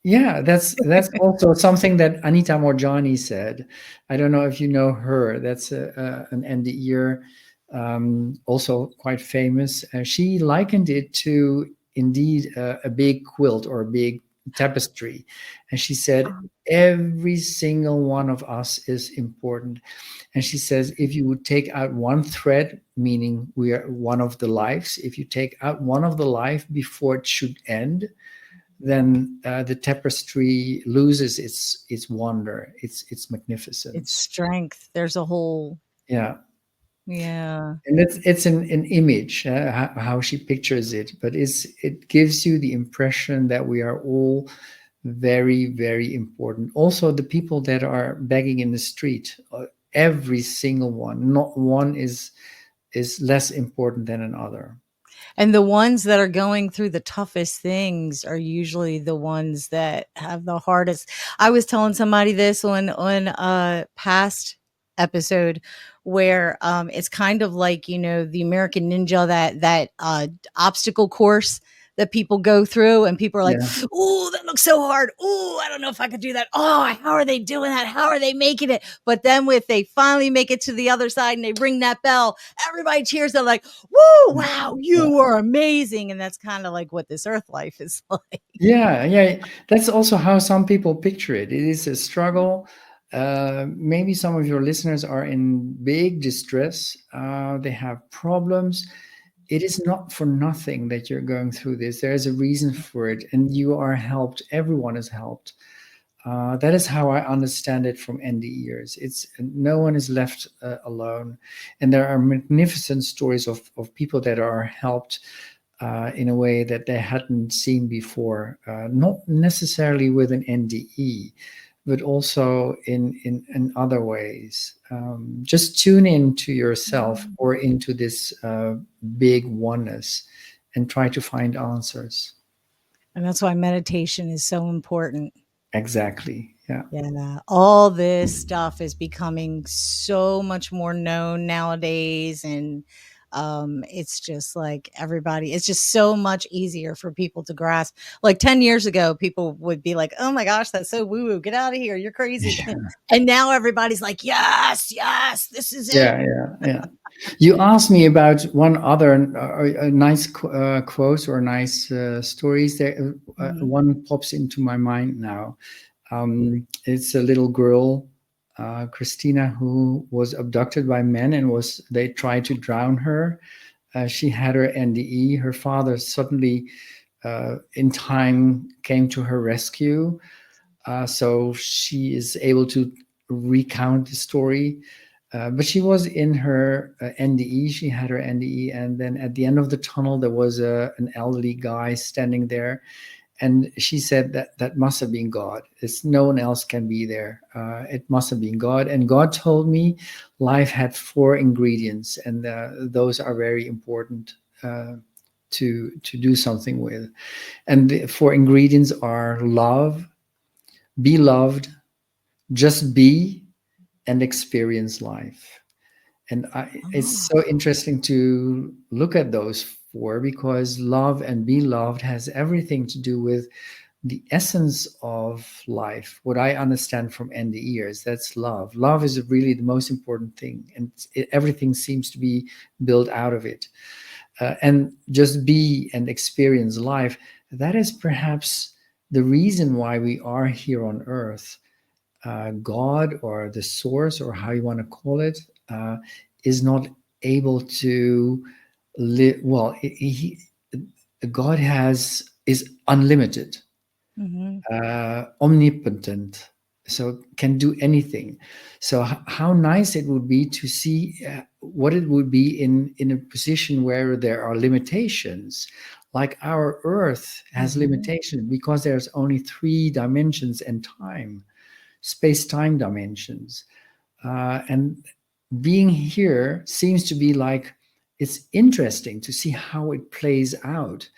S2: Yeah, that's also something that Anita Morjani said. I don't know if you know her. That's an NDE'er, also quite famous. She likened it to indeed a big quilt or a big tapestry, and she said every single one of us is important. And she says if you would take out one thread, meaning we are one of the lives, if you take out one of the life before it should end, then the tapestry loses its wonder, its
S1: It's
S2: magnificence.
S1: strength. There's a whole
S2: Yeah,
S1: yeah.
S2: and it's an image, how she pictures it, but it gives you the impression that we are all very, very important. Also, the people that are begging in the street, every single one, not one is less important than another.
S1: And the ones that are going through the toughest things are usually the ones that have the hardest. I was telling somebody this on a past episode where it's kind of like, the American Ninja, that obstacle course that people go through, and people are like,
S2: Yeah,
S1: "Oh, that looks so hard. Oh, I don't know if I could do that. Oh, how are they doing that? How are they making it?" But then if they finally make it to the other side and they ring that bell, everybody cheers. They're like, "Woo, wow,
S2: yeah.
S1: you are amazing." And that's kind of like what this earth life is like.
S2: Yeah, yeah. That's also how some people picture it. It is a struggle. Maybe some of your listeners are in big distress. They have problems. It is not for nothing that you're going through this. There is a reason for it, and you are helped. Everyone is helped. That is how I understand it from NDE'ers. It's no one is left alone, and there are magnificent stories of people that are helped in a way that they hadn't seen before, not necessarily with an NDE, but also in other ways. Just tune in to yourself or into this big oneness and try to find answers.
S1: And that's why meditation is so important.
S2: Exactly. Yeah.
S1: Yeah, all this stuff is becoming so much more known nowadays, and it's just like everybody. It's just so much easier for people to grasp. Like 10 years ago, people would be like, "Oh my gosh, that's so woo woo! Get out of here! You're crazy!" And now everybody's like, "Yes, yes, this is it."
S2: Yeah, yeah, yeah. You asked me about one other nice quote or nice stories. There,
S1: Mhm.
S2: one pops into my mind now. It's a little girl, Christina, who was abducted by men and they tried to drown her. She had her NDE. Her father suddenly, in time, came to her rescue. So she is able to recount the story. But she was in her NDE. She had her NDE, and then at the end of the tunnel, there was an elderly guy standing there, and she said that that must have been God. It's no one else can be there. It must have been God. And God told me life had four ingredients, and those are very important to do something with. And the four ingredients are love, be loved, just be, and experience life. And it's
S1: Oh.
S2: so interesting to look at those four, because love and be loved has everything to do with the essence of life. What I understand from NDE'ers, that's love. Love is really the most important thing, and everything seems to be built out of it. And just be and experience life. That is perhaps the reason why we are here on earth. God, or the source, or how you want to call it, is not able to live. Well, God is unlimited,
S1: Mhm.
S2: omnipotent, so can do anything. So how nice it would be to see what it would be in a position where there are limitations. Like our earth has
S1: Mhm.
S2: limitations because there's only three dimensions and time, space-time dimensions. And being here seems to be like, it's interesting to see how it plays out.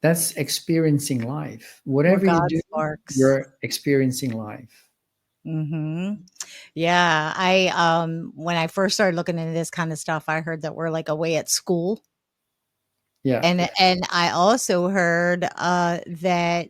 S2: That's experiencing life.
S1: Where
S2: Whatever you
S1: God
S2: do,
S1: sparks.
S2: you're experiencing life.
S1: Mhm. Yeah, when I first started looking into this kind of stuff, I heard that we're like away at school.
S2: Yeah.
S1: And I also heard, that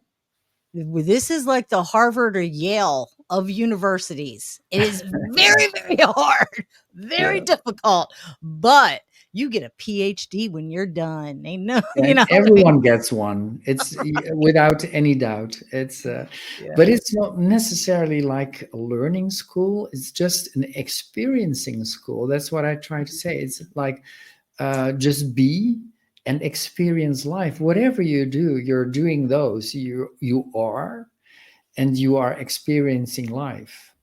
S1: this is like the Harvard or Yale of universities. It is very, very hard, very
S2: Yeah.
S1: difficult, but you get a PhD when you're done. Ain't no, you
S2: And
S1: know,
S2: everyone gets one. It's without any doubt. But
S1: yeah.
S2: it's not necessarily like a learning school. It's just an experiencing school. That's what I try to say. It's like, just be and experience life. Whatever you do, you're doing those. You are, and you are experiencing life.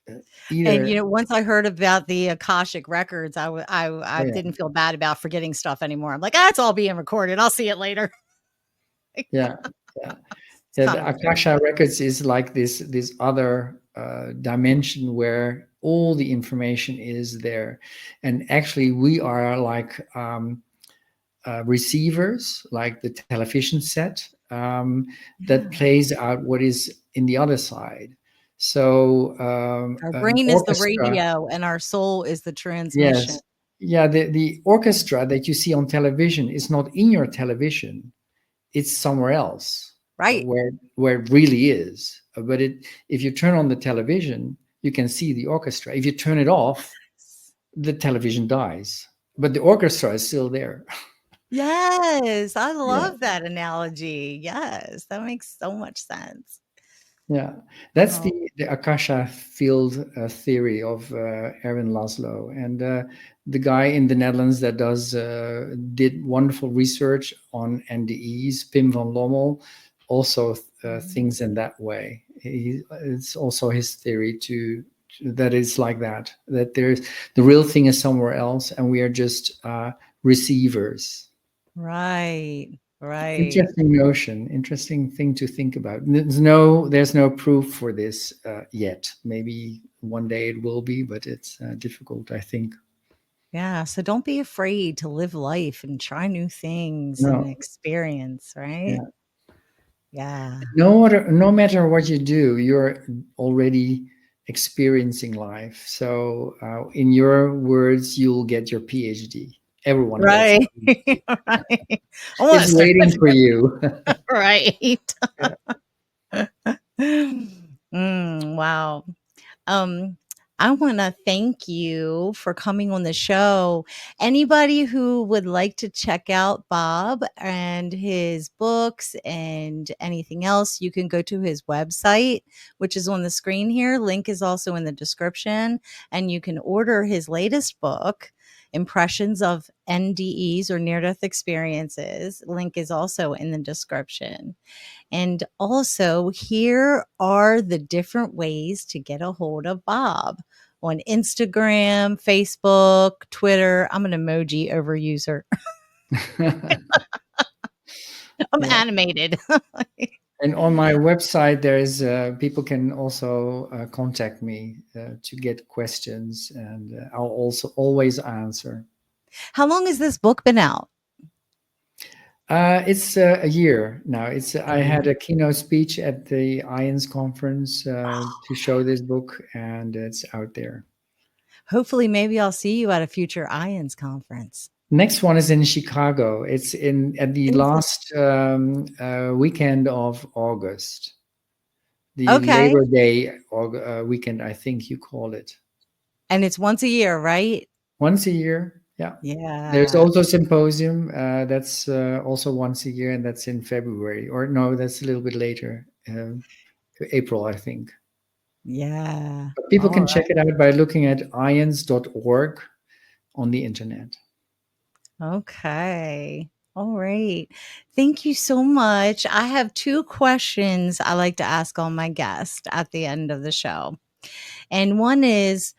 S2: Uh,
S1: And,
S2: Either,
S1: once I heard about the Akashic records, I
S2: oh yeah,
S1: didn't feel bad about forgetting stuff anymore. I'm like, "Ah, it's all being recorded. I'll see it later."
S2: yeah, yeah.
S1: It's
S2: Yeah,
S1: kind
S2: the
S1: of funny.
S2: Akasha records is like this other dimension where all the information is there, and actually we are like receivers, like the television set that
S1: Yeah.
S2: plays out what is in the other side. So
S1: Our
S2: an
S1: brain is the
S2: orchestra,
S1: radio and our soul is the transmission,
S2: yes, yeah, the orchestra that you see on television is not in your television, it's somewhere else,
S1: right?
S2: where it really is. But if you turn on the television, you can see the orchestra. If you turn it off, the television dies, but the orchestra is still there.
S1: Yes, I
S2: Yeah,
S1: love that analogy. Yes, that makes so much sense.
S2: yeah. That's
S1: Oh,
S2: the Akasha field theory of Erwin Laszlo, and the guy in the Netherlands that did wonderful research on NDEs, Pim van Lommel, also
S1: mhm.
S2: thinks in that way. It's also his theory that it's like that there's the real thing is somewhere else, and we are just receivers.
S1: Right, right.
S2: Interesting notion, interesting thing to think about. There's no proof for this yet. Maybe one day it will be, but it's difficult, I think.
S1: Yeah, so don't be afraid to live life and try new things and
S2: No,
S1: experience, right?
S2: yeah.
S1: Yeah.
S2: No matter what you do, you're already experiencing life. So, in your words, you'll get your PhD. Everyone gets a
S1: Right.
S2: PhD.
S1: Right. I wanna
S2: It's
S1: start
S2: waiting for you.
S1: right.
S2: Yeah.
S1: Wow. Um, I want to thank you for coming on the show. Anybody who would like to check out Bob and his books and anything else, you can go to his website, which is on the screen here. Link is also in the description, and you can order his latest book. Impressions of NDEs or near death experiences. Link is also in the description. And also, here are the different ways to get a hold of Bob. on Instagram, Facebook, Twitter. I'm an emoji overuser. I'm
S2: Yeah.
S1: animated.
S2: And on my website, there is people can also contact me to get questions, and I'll also always answer.
S1: How long has this book been out?
S2: It's a year now. It's
S1: A
S2: I
S1: year.
S2: had a keynote speech at the IONS conference to show this book, and it's out there.
S1: Hopefully, maybe I'll see you at a future IONS conference.
S2: Next one is in Chicago. It's in at the
S1: Is it?
S2: last weekend of August, the
S1: Okay.
S2: Labor Day weekend, I think you call it.
S1: And it's once a year, right?
S2: Once a year. Yeah. There's
S1: Yeah.
S2: also a symposium that's also once a year, and that's in February. Or no, that's a little bit later, April, I think.
S1: Yeah.
S2: But people
S1: All
S2: can
S1: right.
S2: check it out by looking at ions.org on the internet.
S1: Okay. All right. Thank you so much. I have two questions I like to ask all my guests at the end of the show. And one is,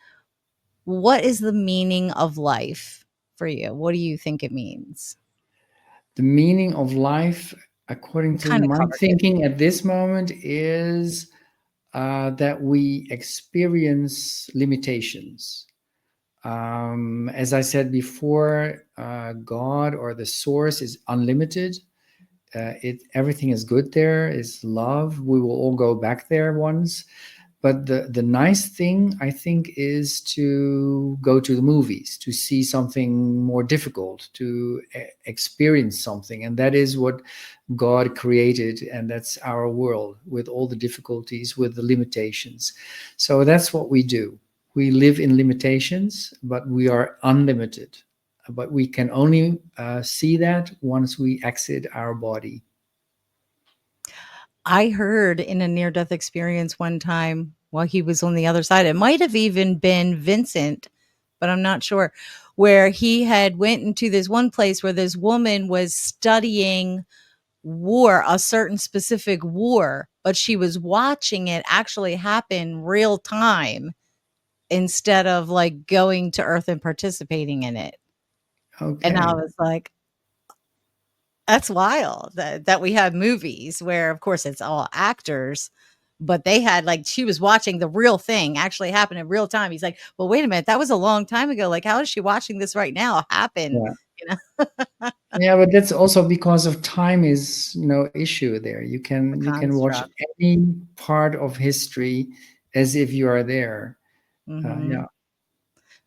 S1: what is the meaning of life for you? What do you think it means?
S2: The meaning of life, according
S1: We
S2: to
S1: kind of
S2: my
S1: covered it.
S2: thinking at this moment, is that we experience limitations. As I said before, God or the source is unlimited. Everything is good there, is love. We will all go back there once. But the nice thing, I think, is to go to the movies, to see something more difficult, to experience something. And that is what God created. And that's our world with all the difficulties, with the limitations. So that's what we do. We live in limitations, but we are unlimited. But we can only see that once we exit our body.
S1: I heard in a near death experience one time while he was on the other side, it might have even been Vincent, but I'm not sure, where he had went into this one place where this woman was studying war, a certain specific war, but she was watching it actually happen real time instead of like going to Earth and participating in it. And I
S2: Okay.
S1: was like, that's wild that we have movies where, of course, it's all actors, but they had like she was watching the real thing actually happen in real time. He's like, "Well, wait a minute, that was a long time ago. Like, how is she watching this right now happen?"
S2: Yeah.
S1: You know,
S2: Yeah, but that's also because of time is no issue there.
S1: the
S2: You can watch
S1: construct.
S2: any part of history as if you are there.
S1: Hmm.
S2: Yeah,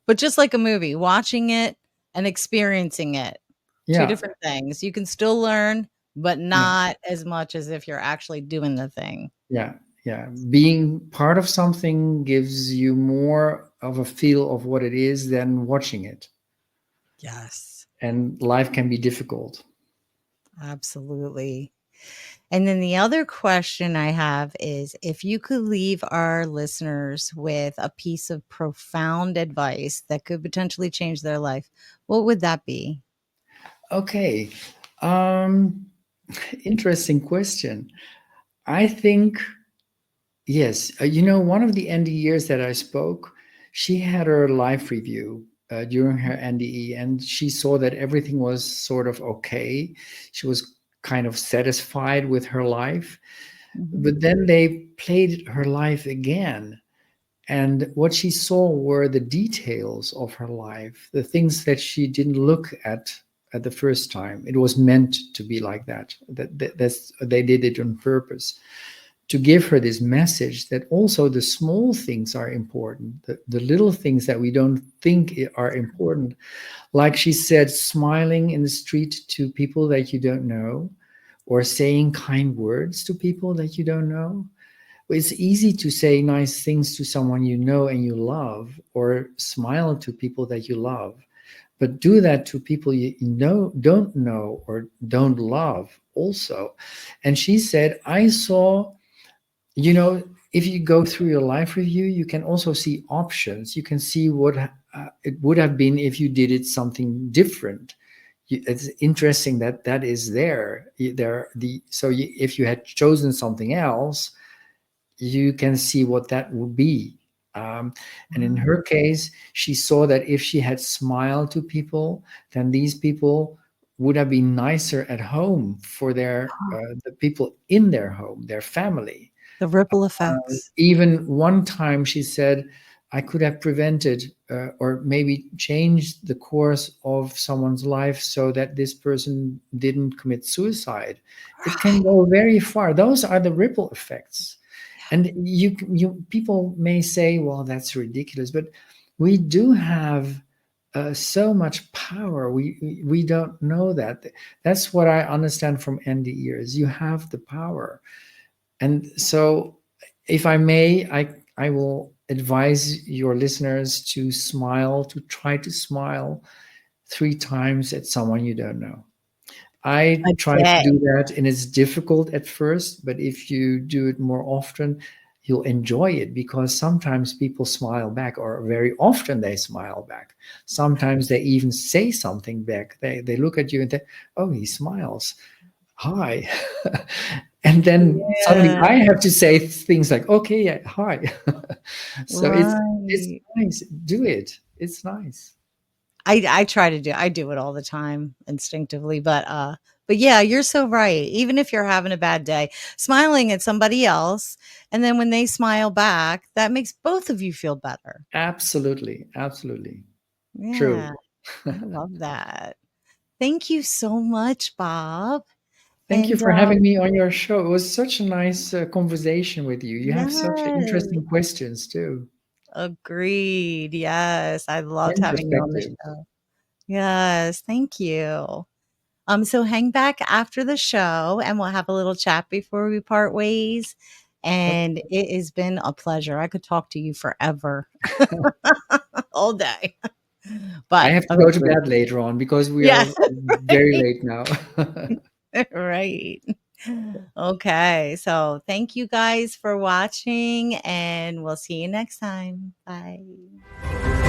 S1: But just like a movie, watching it and experiencing it, two
S2: yeah,
S1: different things. You can still learn, but
S2: yeah,
S1: not as much as if you're actually doing the thing.
S2: yeah, yeah. Being part of something gives you more of a feel of what it is than watching it.
S1: Yes,
S2: And life can be difficult.
S1: absolutely. And then the other question I have is, if you could leave our listeners with a piece of profound advice that could potentially change their life, what would that be?
S2: Okay. Um, Interesting question. I think yes, one of the NDE'ers that I spoke, she had her life review during her NDE, and she saw that everything was sort of okay. She was kind of satisfied with her life,
S1: Mhm.
S2: but then they played her life again. And what she saw were the details of her life, the things that she didn't look at the first time. It was meant to be like that. That's they did it on purpose to give her this message that also the small things are important, the little things that we don't think are important. Like she said, smiling in the street to people that you don't know, or saying kind words to people that you don't know. It's easy to say nice things to someone you know and you love, or smile to people that you love. But do that to people you know, don't know, or don't love also. And she said, I saw, if you go through your life review, you can also see options. You can see what it would have been if you did it something different. It's interesting that that is there. If you had chosen something else, you can see what that would be. And in
S1: Wow.
S2: her case, she saw that if she had smiled to people, then these people would have been nicer at home for the people in their home, their family.
S1: The ripple effects.
S2: Even one time she said, I could have prevented or maybe changed the course of someone's life so that this person didn't commit suicide. It can
S1: Right.
S2: go very far. Those are the ripple effects.
S1: Yeah.
S2: And you people may say, well, that's ridiculous, but we do have so much power. We don't know that. That's what I understand from NDE'ers. You have the power. And so, if I may, I will advise your listeners to smile, to try to smile 3 times at someone you don't know. I
S1: A
S2: try to
S1: day.
S2: do that, and it's difficult at first, but if you do it more often, you'll enjoy it because sometimes people smile back, or very often they smile back. Sometimes they even say something back. They look at you and think, oh, he smiles. Hi. And then suddenly
S1: Yeah.
S2: I have to say things like, okay, yeah, hi. So it's
S1: Right.
S2: nice. Do it. It's nice.
S1: I try to do I do it all the time instinctively, but yeah, you're so right. Even if you're having a bad day, smiling at somebody else, and then when they smile back, that makes both of you feel better.
S2: Absolutely. Absolutely.
S1: Yeah,
S2: True.
S1: I love that. Thank you so much, Bob.
S2: Thank you
S1: And
S2: for having me on your show. It was such a nice conversation with you. You have such
S1: yes,
S2: interesting questions too,
S1: agreed. Yes, I loved
S2: and
S1: having you on the
S2: perspectives.
S1: show. Yes, thank you. So hang back after the show and we'll have a little chat before we part ways. And
S2: Okay.
S1: it has been a pleasure. I could talk to you forever, all day.
S2: I
S1: But
S2: have to go to
S1: agree.
S2: bed later on because we
S1: Yeah.
S2: are very late now.
S1: Right. Okay. So thank you guys for watching and we'll see you next time. Bye.